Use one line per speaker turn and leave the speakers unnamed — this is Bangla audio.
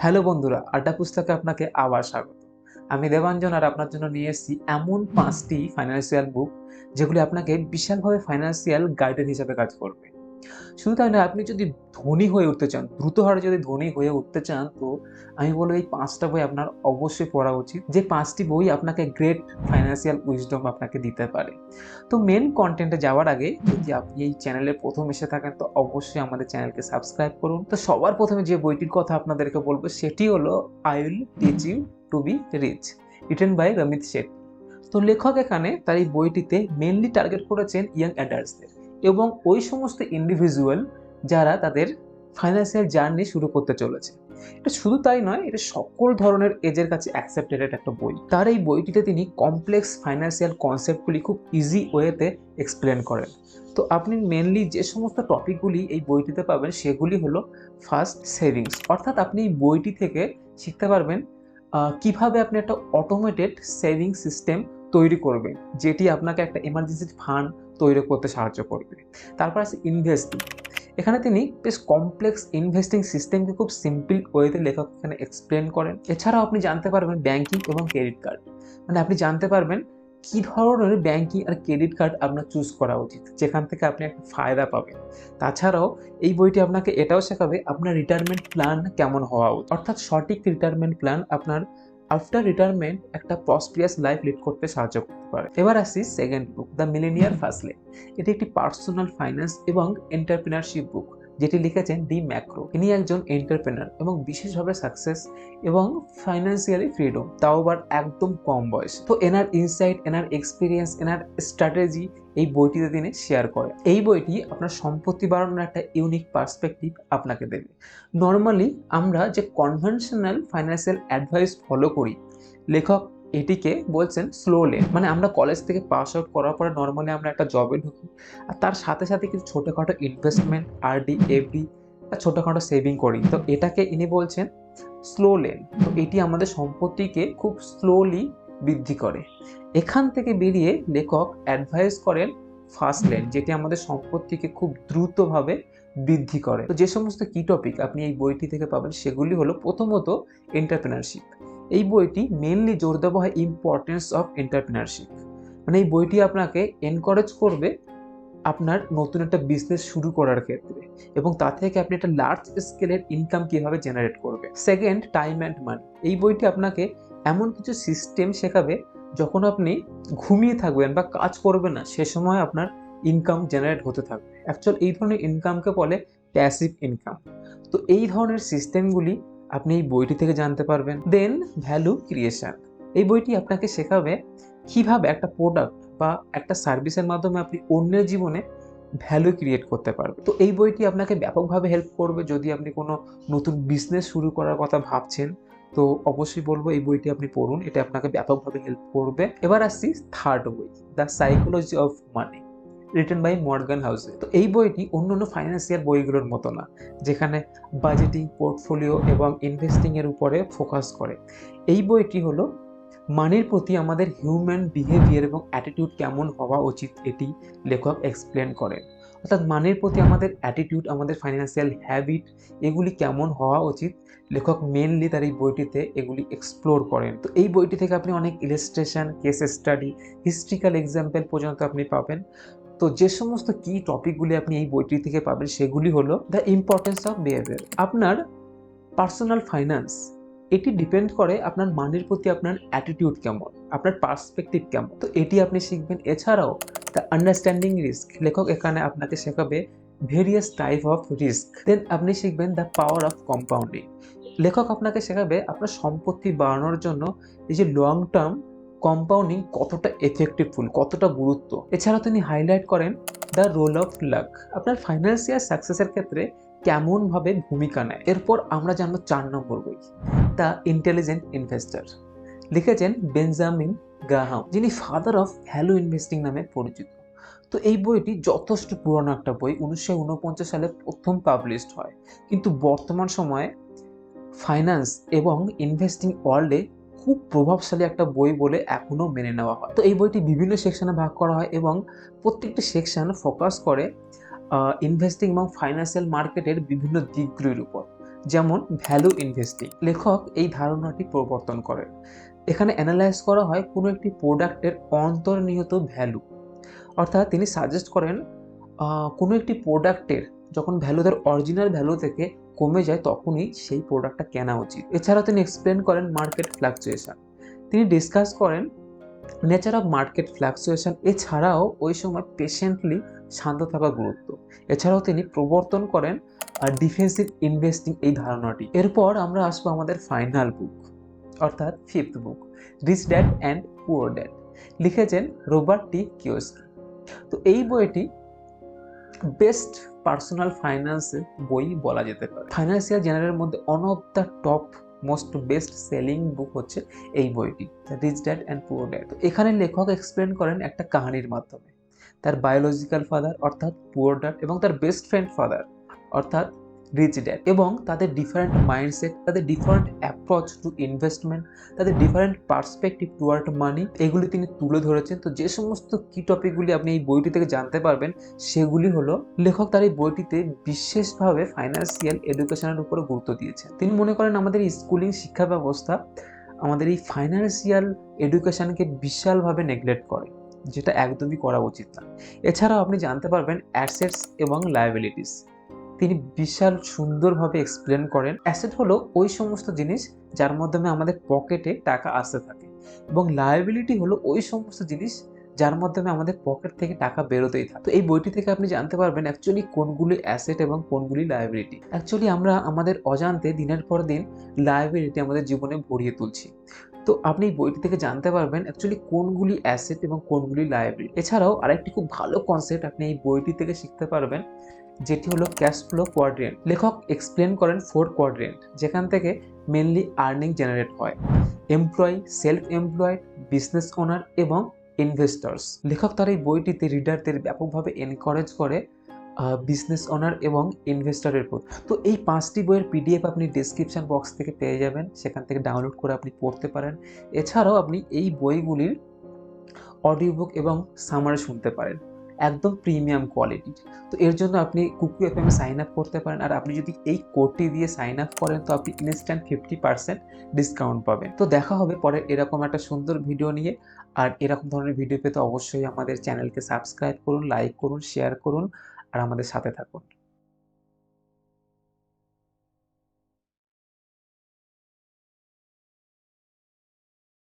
হ্যালো বন্ধুরা, আড্ডা পুস্তকে আপনাকে আবার স্বাগত। আমি দেবাঞ্জন আর আপনার জন্য নিয়ে এসেছি এমন ৫টি ফাইন্যান্সিয়াল বুক যেগুলি আপনাকে বিশালভাবে ফাইন্যান্সিয়াল গাইডের হিসেবে কাজ করবে। শুধু তাই নয়, আপনি যদি ধনী হয়ে উঠতে চান, দ্রুত হারে যদি ধনী হয়ে উঠতে চান, তো আমি বলব এই ৫টা বই আপনার অবশ্যই পড়া উচিত। যে ৫টি বই আপনাকে গ্রেট ফাইন্যান্সিয়াল উইজডম আপনাকে দিতে পারে। তো মেন কনটেন্টে যাওয়ার আগে যদি আপনি এই চ্যানেলে প্রথম এসে থাকেন তো অবশ্যই আমাদের চ্যানেলকে সাবস্ক্রাইব করুন। তো সবার প্রথমে যে বইটির কথা আপনাদেরকে বলবো সেটি হলো I will teach you to be rich, written by Ramit Sethi. তো লেখক এখানে তার এই বইটিতে মেনলি টার্গেট করেছেন ইয়াং অ্যাডাল্টসদের এবং ওই সমস্ত ইন্ডিভিজুয়াল যারা তাদের ফাইন্যান্সিয়াল জার্নি শুরু করতে চলেছে। এটা শুধু তাই নয়, এটা সকল ধরনের এজের কাছে অ্যাকসেপ্টেড একটা বই। তার এই বইটিতে তিনি কমপ্লেক্স ফাইন্যান্সিয়াল কনসেপ্টগুলি খুব ইজি ওয়েতে এক্সপ্লেন করেন। তো আপনি মেনলি যে সমস্ত টপিকগুলি এই বইটিতে পাবেন সেগুলি হলো ফার্স্ট, সেভিংস। অর্থাৎ আপনি এই বইটি থেকে শিখতে পারবেন কিভাবে আপনি একটা অটোমেটেড সেভিং সিস্টেম তৈরি করবেন, যেটি আপনাকে একটা এমার্জেন্সি ফান্ড তৈরি করতে সাহায্য করবে। তারপর আছে ইনভেস্টিং। এখানে তিনি বেশ কমপ্লেক্স ইনভেস্টিং সিস্টেমকে খুব সিম্পল ওয়েতে লেখক এখানে এক্সপ্লেন করেন। এছাড়াও আপনি জানতে পারবেন ব্যাংকিং এবং ক্রেডিট কার্ড, মানে আপনি জানতে পারবেন কি ধরনের ব্যাংকিং আর ক্রেডিট কার্ড আপনার চুজ করা উচিত, যেখান থেকে আপনি একটা ফায়দা পাবেন। তাছাড়াও এই বইটি আপনাকে এটাও শেখাবে আপনার রিটায়ারমেন্ট প্ল্যান কেমন হওয়া উচিত, অর্থাৎ সঠিক রিটায়ারমেন্ট প্ল্যান আপনার আফটার রিটায়ারমেন্ট একটা প্রসপিয়াস লাইফ লিড করতে সাহায্য করতে পারে। এবার আসি second book, the millionaire firstly. এটি একটি পার্সোনাল ফাইন্যান্স এবং এন্টারপ্রেনারশিপ বুক, যেটি লিখেছেন ডি ম্যাক্রো। ইনি একজন এন্টারপ্রেনার এবং বিশেষভাবে সাকসেস এবং ফাইন্যান্সিয়ালি ফ্রিডম, তাও আবার একদম কম বয়স। তো এনার ইনসাইট, এনার এক্সপিরিয়েন্স, এনার স্ট্র্যাটেজি এই বইটিতে তিনি শেয়ার করেন। এই বইটি আপনার সম্পত্তি বাড়ানোর একটা ইউনিক পার্সপেক্টিভ আপনাকে দেবে। নর্মালি আমরা যে কনভেনশনাল ফাইন্যান্সিয়াল অ্যাডভাইস ফলো করি, লেখক এটিকে বলছেন স্লো লেন। মানে আমরা কলেজ থেকে পাস আউট করার পরে নর্মালি আমরা একটা জবে ঢুকি আর তার সাথে সাথে কিছু ছোটোখাটো ইনভেস্টমেন্ট, আরডি, এফডি বা ছোটোখাটো সেভিং করি। তো এটাকে ইনি বলছেন স্লো লেন। তো এটি আমাদের সম্পত্তিকে খুব স্লোলি বৃদ্ধি করে। এখান থেকে বেরিয়ে লেখক অ্যাডভাইস করেন ফার্স্ট লেন, যেটি আমাদের সম্পত্তিকে খুব দ্রুতভাবে বৃদ্ধি করে। তো যে সমস্ত কি টপিক আপনি এই বইটি থেকে পাবেন সেগুলি হলো প্রথমত এন্টারপ্রেনারশিপ। এই বইটি মেনলি জোর দেওয়া হয় ইম্পর্টেন্স অফ এন্টারপ্রেনারশিপ। মানে এই বইটি আপনাকে এনকারেজ করবে আপনার নতুন একটা বিজনেস শুরু করার ক্ষেত্রে এবং তা থেকে আপনি একটা লার্জ স্কেলের ইনকাম কিভাবে জেনারেট করবে। Second, time and money. এই বইটি আপনাকে এমন কিছু সিস্টেম শেখাবে যখন আপনি ঘুমিয়ে থাকবেন বা কাজ করবেন না সে সময় আপনার ইনকাম জেনারেট হতে থাকবে। অ্যাকচুয়াল এই ধরনের ইনকামকে বলে প্যাসিভ ইনকাম। তো এই ধরনের সিস্টেমগুলি আপনি এই বইটি থেকে জানতে পারবেন। দেন ভ্যালু ক্রিয়েশন। এই বইটি আপনাকে শেখাবে কিভাবে একটা প্রোডাক্ট বা একটা সার্ভিসের মাধ্যমে আপনি অন্যের জীবনে ভ্যালু ক্রিয়েট করতে পারবেন। তো এই বইটি আপনাকে ব্যাপকভাবে হেল্প করবে যদি আপনি কোনো নতুন বিজনেস শুরু করার কথা ভাবছেন। তো অবশ্যই বলবো এই বইটি আপনি পড়ুন, এটা আপনাকে ব্যাপকভাবে হেল্প করবে। এবার আসছি থার্ড বই, the psychology of money, written by Morgan Housel. তো এই বইটি অন্যান্য ফাইন্যান্সিয়াল বইগুলোর মতো না, যেখানে বাজেটিং, পোর্টফোলিও এবং ইনভেস্টিং এর উপরে ফোকাস করে। এই বইটি হলো মানির প্রতি আমাদের হিউম্যান বিহেভিয়ার এবং অ্যাটিটিউড কেমন হওয়া উচিত এটি লেখক এক্সপ্লেন করেন। অর্থাৎ মানির প্রতি আমাদের অ্যাটিটিউড, আমাদের ফাইন্যান্সিয়াল হ্যাবিট এগুলি কেমন হওয়া উচিত, লেখক মেনলি তার এই বইটিতে এগুলি এক্সপ্লোর করেন। তো এই বইটি থেকে আপনি অনেক illustration, case study, historical example পর্যন্ত আপনি পাবেন। তো যে সমস্ত কি টপিকগুলি আপনি এই বইটি থেকে পাবেন সেগুলি হলো দ্য ইম্পর্টেন্স অফ বিহেভিয়ার। আপনার পার্সোনাল ফাইন্যান্স এটি ডিপেন্ড করে আপনার মানির প্রতি আপনার অ্যাটিটিউড কেমন, আপনার পার্সপেক্টিভ কেমন, তো এটি আপনি শিখবেন। এছাড়াও দ্য আন্ডারস্ট্যান্ডিং রিস্ক, লেখক এখানে আপনাকে শেখাবে ভেরিয়াস টাইপ অফ রিস্ক। দেন আপনি শিখবেন দ্য পাওয়ার অফ কম্পাউন্ডিং। লেখক আপনাকে শেখাবে আপনার সম্পত্তি বাড়ানোর জন্য এই যে লং টার্ম কম্পাউন্ডিং কতটা এফেক্টিভফুল, কতটা গুরুত্ব। এছাড়াও তিনি হাইলাইট করেন দ্য রোল অফ লাক, আপনার ফাইন্যান্সিয়াল সাকসেসের ক্ষেত্রে কেমনভাবে ভূমিকা নেয়। এরপর আমরা জানবো 4 নম্বর বই, দ্য ইন্টেলিজেন্ট ইনভেস্টর। লিখেছেন বেঞ্জামিন গ্রাহাম, যিনি ফাদার অফ ভ্যালু ইনভেস্টিং নামে পরিচিত। তো এই বইটি যথেষ্ট পুরনো একটা বই, 1949 সালে প্রথম পাবলিশড হয়, কিন্তু বর্তমান সময়ে ফাইন্যান্স এবং ইনভেস্টিং ওয়ার্ল্ডে খুব প্রভাবশালী একটা বই বলে এখনও মেনে নেওয়া হয়। তো এই বইটি বিভিন্ন সেকশনে ভাগ করা হয় এবং প্রত্যেকটি সেকশন ফোকাস করে ইনভেস্টিং এবং ফাইন্যান্সিয়াল মার্কেটের বিভিন্ন দিকগুলির উপর। যেমন ভ্যালু ইনভেস্টিং। লেখক এই ধারণাটি প্রবর্তন করেন। এখানে অ্যানালাইজ করা হয় কোনো একটি প্রোডাক্টের অন্তর্নিহিত ভ্যালু, অর্থাৎ তিনি সাজেস্ট করেন কোনো একটি প্রোডাক্টের যখন ভ্যালু তার অরিজিনাল ভ্যালু থেকে কমে যায় তখনই সেই প্রোডাক্টটা কেনা উচিত। এছাড়াও তিনি এক্সপ্লেন করেন মার্কেট ফ্লাকচুয়েশন। তিনি ডিসকাস করেন নেচার অফ মার্কেট ফ্লাকচুয়েশন, এছাড়াও ওই সময় পেশেন্টলি শান্ত থাকার গুরুত্ব। এছাড়াও তিনি প্রবর্তন করেন ডিফেন্সিভ ইনভেস্টিং এই ধারণাটি। এরপর আমরা আসবো আমাদের ফাইনাল বুক, অর্থাৎ fifth book, rich dad and poor dad, লিখেছেন রবার্ট টি কিওসাকি। তো এই বইটি বেস্ট পার্সোনাল ফাইন্যান্স বই বলা যেতে পারে। ফাইন্যান্সিয়াল জার্নালের মধ্যে one of the top most best selling book হচ্ছে এই বইটি, rich dad and poor dad. এখানে লেখক এক্সপ্লেন করেন একটা কাহিনীর মাধ্যমে তার বায়োলজিক্যাল ফাদার অর্থাৎ পুয়ার ড্যাড এবং তার বেস্ট ফ্রেন্ড ফাদার অর্থাৎ রিচ ড্যাড, এবং তাদের ডিফারেন্ট মাইন্ডসেট, তাদের ডিফারেন্ট অ্যাপ্রোচ টু ইনভেস্টমেন্ট, তাদের ডিফারেন্ট পার্সপেক্টিভ টুয়ার্ড মানি, এগুলি তিনি তুলে ধরেছেন। তো যে সমস্ত কি টপিকগুলি আপনি এই বইটি থেকে জানতে পারবেন সেগুলি হলো, লেখক তার এই বইটিতে বিশেষভাবে ফাইন্যান্সিয়াল এডুকেশনের উপরে গুরুত্ব দিয়েছেন। তিনি মনে করেন আমাদের স্কুলিং শিক্ষা ব্যবস্থা আমাদের এই ফাইন্যান্সিয়াল এডুকেশনকে বিশালভাবে নেগলেক্ট করে, যেটা একদমই করা উচিত না। এছাড়াও আপনি জানতে পারবেন অ্যাসেটস এবং লায়াবিলিটিস। তিনি বিশাল সুন্দরভাবে এক্সপ্লেন করেন। অ্যাসেট হলো ওই সমস্ত জিনিস যার মাধ্যমে আমাদের পকেটে টাকা আসতে থাকে, এবং লায়াবিলিটি হলো ওই সমস্ত জিনিস যার মাধ্যমে আমাদের পকেট থেকে টাকা বেরোতেই থাকে। তো এই বইটি থেকে আপনি জানতে পারবেন অ্যাকচুয়ালি কোনগুলি অ্যাসেট এবং কোনগুলি লায়াবিলিটি। অ্যাকচুয়ালি আমরা আমাদের অজান্তে দিনের পর দিন লায়াবিলিটি আমাদের জীবনে ভরিয়ে তুলছি। তো আপনি এই বইটি থেকে জানতে পারবেন অ্যাকচুয়ালি কোনগুলি অ্যাসেট এবং কোনগুলি লায়াবিলিটি। এছাড়াও আরেকটি খুব ভালো কনসেপ্ট আপনি এই বইটি থেকে শিখতে পারবেন, যেটি হলো ক্যাশ ফ্লো কোয়াড্রেন্ট। লেখক এক্সপ্লেন করেন 4 কোয়াড্রেন্ট, যেখান থেকে মেনলি আর্নিং জেনারেট হয়: employee, self employed, business owner এবং ইনভেস্টর্স। লেখক তার এই বইটিতে রিডারদের ব্যাপকভাবে এনকারেজ করে বিজনেস ওনার এবং ইনভেস্টরের প্রতি। তো এই 5টি বইয়ের পিডিএফ আপনি ডেসক্রিপশন বক্স থেকে পেয়ে যাবেন, সেখান থেকে ডাউনলোড করে আপনি পড়তে পারেন। এছাড়াও আপনি এই বইগুলির অডিও বুক এবং সামারি শুনতে পারেন, একদম প্রিমিয়াম কোয়ালিটির। তো এর জন্য আপনি কুকু এফএম এ সাইন আপ করতে পারেন, আর আপনি যদি এই কোডটি দিয়ে সাইন আপ করেন তো আপনি ইনস্ট্যান্ট 50% ডিসকাউন্ট পাবেন। তো দেখা হবে পরে এরকম একটা সুন্দর ভিডিও নিয়ে। আর এরকম ধরনের ভিডিও পেতে অবশ্যই আমাদের চ্যানেলকে সাবস্ক্রাইব করুন, লাইক করুন, শেয়ার করুন আর আমাদের সাথে থাকুন।